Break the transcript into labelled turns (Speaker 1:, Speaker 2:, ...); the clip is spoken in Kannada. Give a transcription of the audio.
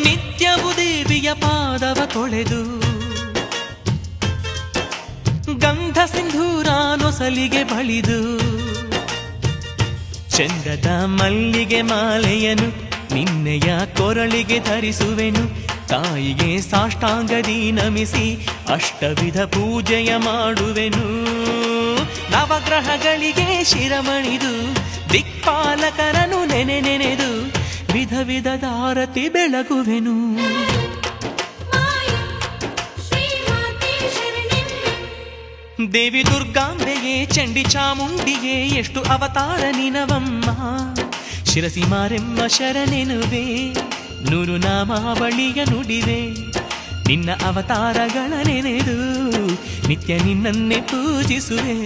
Speaker 1: ನಿತ್ಯವೂ ದೇವಿಯ ಪಾದವ ತೊಳೆದು ಗಂಧ ಸಿಂಧೂರ ನೊಸಲಿಗೆ ಬಳಿದು ಚಂದದ ಮಲ್ಲಿಗೆ ಮಾಲೆಯನು ನಿನ್ನೆಯ ಕೊರಳಿಗೆ ಧರಿಸುವೆನು. ತಾಯಿಗೆ ಸಾಷ್ಟಾಂಗದಿ ನಮಿಸಿ ಅಷ್ಟವಿಧ ಪೂಜೆಯ ಮಾಡುವೆನು. ನವಗ್ರಹಗಳಿಗೆ ಶಿರಮಣಿದು ದಿಕ್ಪಾಲಕರನು ನೆನೆದು ವಿಧ ವಿಧದ ಆರತಿ ಬೆಳಗುವೆನು. ದೇವಿ ದುರ್ಗಾಂಬೆಯೇ ಚಂಡಿ ಚಾಮುಂಡಿಯೇ ಎಷ್ಟು ಅವತಾರ ನಿನವಮ್ಮ. ಶಿರಸಿ ಮಾರೆಮ್ಮ ಶರಣೆನುವೆ ನೂರು ನಾಮಾವಳಿಯ ನುಡಿವೆ. ನಿನ್ನ ಅವತಾರಗಳ ನೆನೆದು ನಿತ್ಯ ನಿನ್ನನ್ನೇ ಪೂಜಿಸುವೆ.